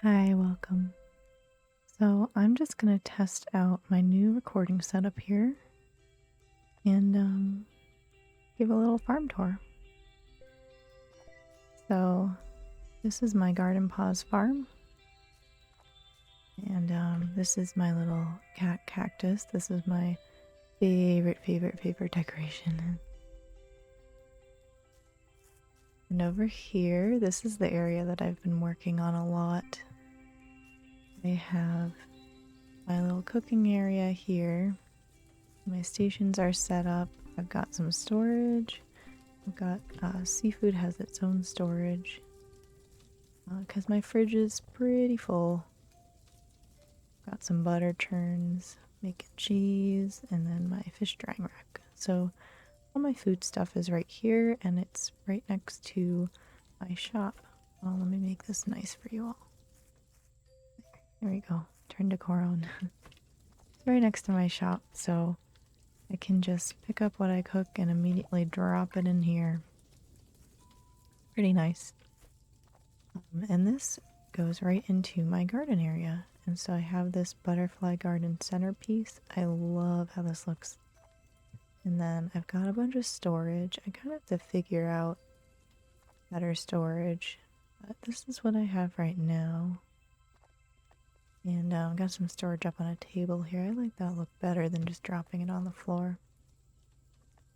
Hi, welcome. So I'm just gonna test out my new recording setup here and give a little farm tour. So this is my Garden Paws farm, and this is my little cat cactus. This is my favorite decoration. And over here, this is the area that I've been working on a lot. I have my little cooking area here. My stations are set up. I've got some storage. I've got seafood has its own storage because my fridge is pretty full. Got some butter churns, making cheese, and then my fish drying rack. So all my food stuff is right here, and it's right next to my shop. Well, let me make this nice for you all. There we go. Turn decor on. It's right next to my shop, so I can just pick up what I cook and immediately drop it in here. Pretty nice. And this goes right into my garden area. And so I have this butterfly garden centerpiece. I love how this looks. And then I've got a bunch of storage. I kind of have to figure out better storage. But this is what I have right now. And I've got some storage up on a table here. I like that look better than just dropping it on the floor.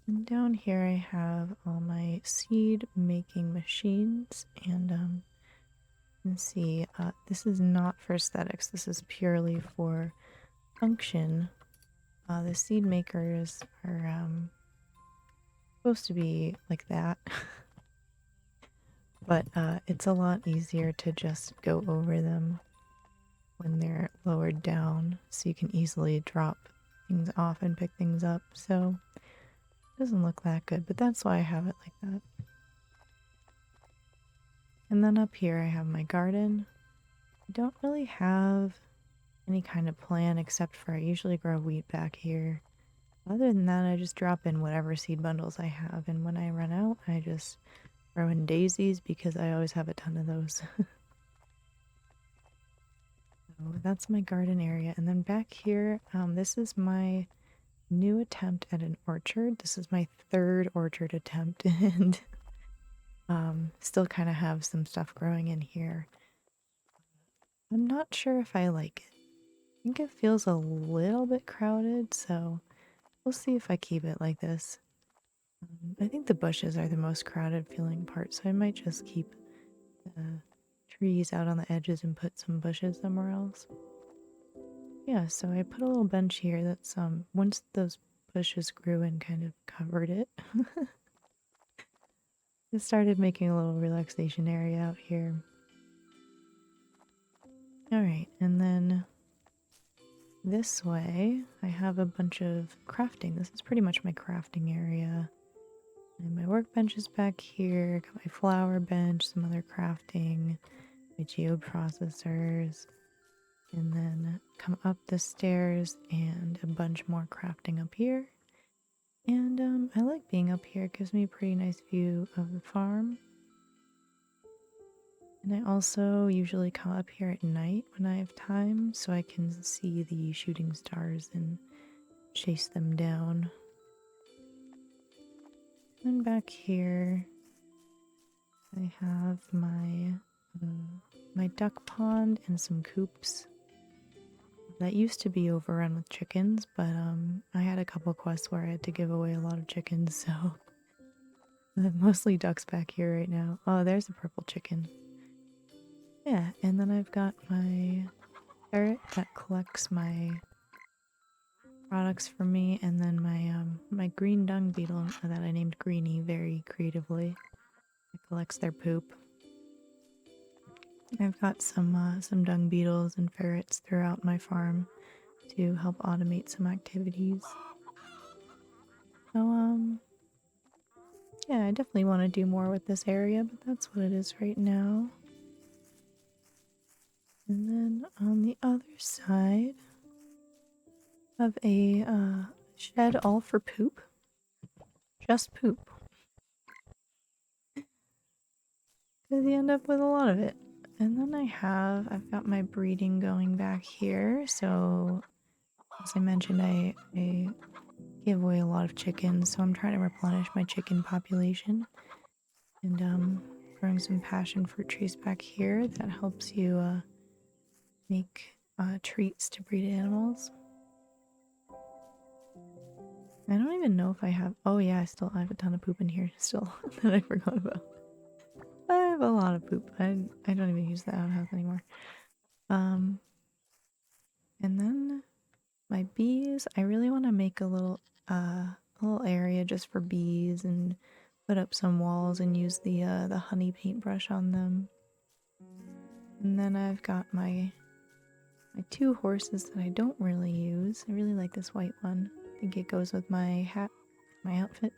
And down here I have all my seed making machines. And let's see, this is not for aesthetics. This is purely for function. The seed makers are supposed to be like that. But it's a lot easier to just go over them when they're lowered down, so you can easily drop things off and pick things up. So it doesn't look that good, but that's why I have it like that. And then up here I have my garden. I don't really have any kind of plan except for I usually grow wheat back here. Other than that, I just drop in whatever seed bundles I have, and when I run out, I just throw in daisies because I always have a ton of those. So that's my garden area. And then back here, this is my new attempt at an orchard. This is my third orchard attempt, and still kind of have some stuff growing in here. I'm not sure if I like it. I think it feels a little bit crowded, so we'll see if I keep it like this. I think the bushes are the most crowded feeling part, so I might just keep the trees out on the edges and put some bushes somewhere else. Yeah, so I put a little bench here that's once those bushes grew and kind of covered it. I started making a little relaxation area out here. Alright, and then this way I have a bunch of crafting. This is pretty much my crafting area. And my workbench is back here. Got my flower bench, some other crafting, my geoprocessors, and then come up the stairs and a bunch more crafting up here. And I like being up here. It gives me a pretty nice view of the farm. And I also usually come up here at night when I have time so I can see the shooting stars and chase them down. And back here I have my duck pond and some coops. That used to be overrun with chickens, but I had a couple quests where I had to give away a lot of chickens, so I have mostly ducks back here right now. Oh, there's a purple chicken. Yeah, and then I've got my ferret that collects my products for me, and then my green dung beetle that I named Greenie very creatively. It collects their poop. I've got some dung beetles and ferrets throughout my farm to help automate some activities. So yeah, I definitely want to do more with this area, but that's what it is right now. And then on the other side of a shed all for poop. Just poop. Because you end up with a lot of it. And then I've got my breeding going back here. So as I mentioned, I give away a lot of chickens, so I'm trying to replenish my chicken population. And growing some passion fruit trees back here that helps you make treats to breed animals. I don't even know if I have. Oh yeah, I have a ton of poop in here still that I forgot about. I have a lot of poop. I don't even use the outhouse anymore. And then my bees. I really want to make a little area just for bees and put up some walls and use the honey paintbrush on them. And then I've got my two horses that I don't really use. I really like this white one. I think it goes with my hat, my outfit.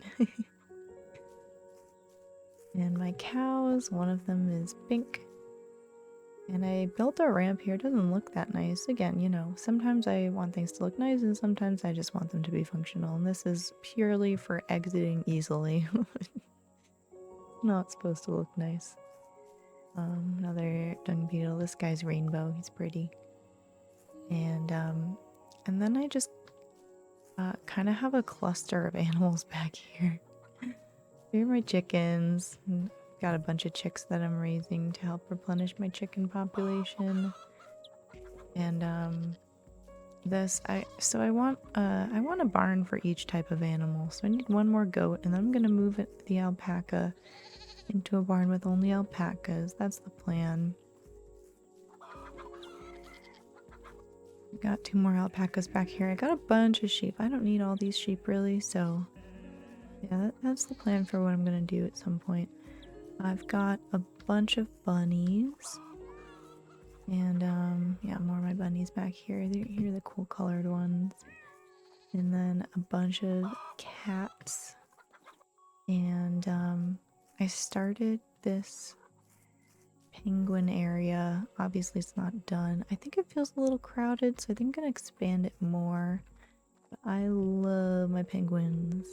And my cows, one of them is pink. And I built a ramp here. It doesn't look that nice. Again, you know, sometimes I want things to look nice and sometimes I just want them to be functional. And this is purely for exiting easily. Not supposed to look nice. Another dung beetle. This guy's rainbow. He's pretty. And then I just kind of have a cluster of animals back here. Here are my chickens. Got a bunch of chicks that I'm raising to help replenish my chicken population. And I want a barn for each type of animal. So I need one more goat, and then I'm gonna move the alpaca into a barn with only alpacas. That's the plan. Got 2 more alpacas back here. I got a bunch of sheep. I don't need all these sheep really, so yeah, that's the plan for what I'm gonna do at some point. I've got a bunch of bunnies. And yeah, more of my bunnies back here. Here are the cool colored ones. And then a bunch of cats. And I started this penguin area. Obviously it's not done. I think it feels a little crowded, so I think I'm gonna expand it more. But I love my penguins.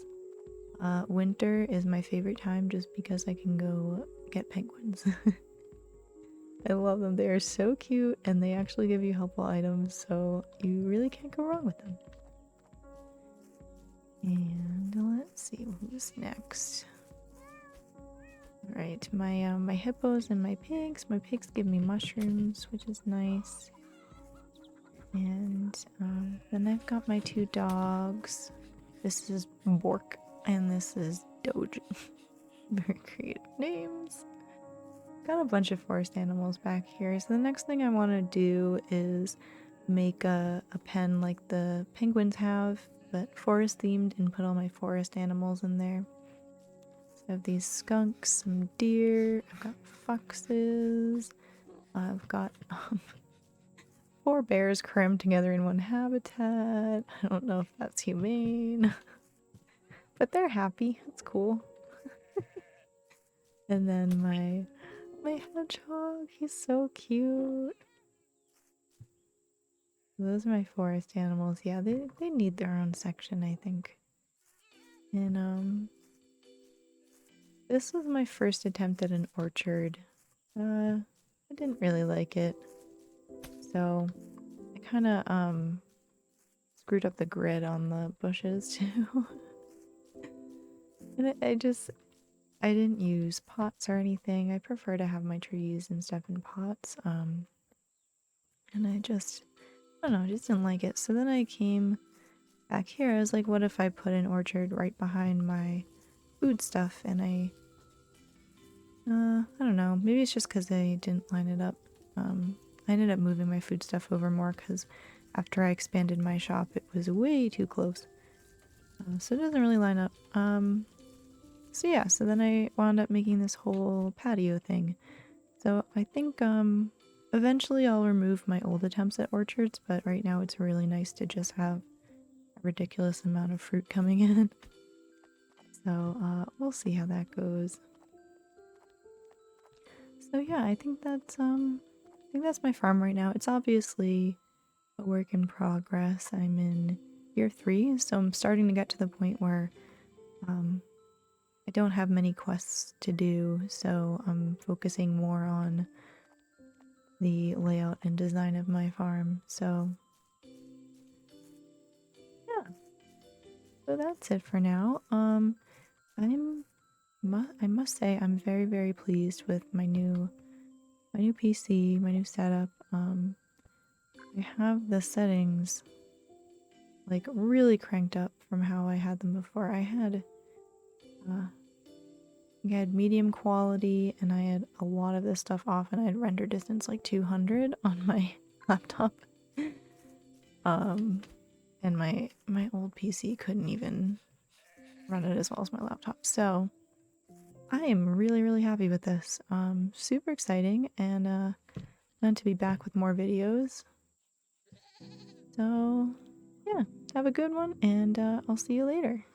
Winter is my favorite time just because I can go get penguins. I love them. They are so cute and they actually give you helpful items, so you really can't go wrong with them. And let's see who's next. Alright, my hippos and my pigs. My pigs give me mushrooms, which is nice. And then I've got my 2 dogs. This is Bork and this is Doge. Very creative names. Got a bunch of forest animals back here. So the next thing I want to do is make a pen like the penguins have, but forest themed, and put all my forest animals in there. So I have these skunks, some deer, I've got foxes, I've got 4 bears crammed together in one habitat. I don't know if that's humane, but they're happy. It's cool. And then my hedgehog, he's so cute. Those are my forest animals. Yeah, they need their own section, I think. And this was my first attempt at an orchard. I didn't really like it. So I kind of screwed up the grid on the bushes too. And I didn't use pots or anything. I prefer to have my trees and stuff in pots. And I don't know, I just didn't like it. So then I came back here. I was like, what if I put an orchard right behind my food stuff? And I don't know. Maybe it's just because I didn't line it up. I ended up moving my food stuff over more because after I expanded my shop, it was way too close. So it doesn't really line up. So yeah, so then I wound up making this whole patio thing. So I think eventually I'll remove my old attempts at orchards, but right now it's really nice to just have a ridiculous amount of fruit coming in. So we'll see how that goes. So yeah, I think that's my farm right now. It's obviously a work in progress. I'm in year 3, so I'm starting to get to the point where I don't have many quests to do, so I'm focusing more on the layout and design of my farm. So yeah, so that's it for now. I must say I'm very, very pleased with my new PC, my new setup. I have the settings like really cranked up from how I had them before. Uh, I had medium quality and I had a lot of this stuff off, and I had render distance like 200 on my laptop. Um, and my old PC couldn't even run it as well as my laptop. So I am really, really happy with this. Super exciting, and meant to be back with more videos. So yeah, have a good one, and I'll see you later.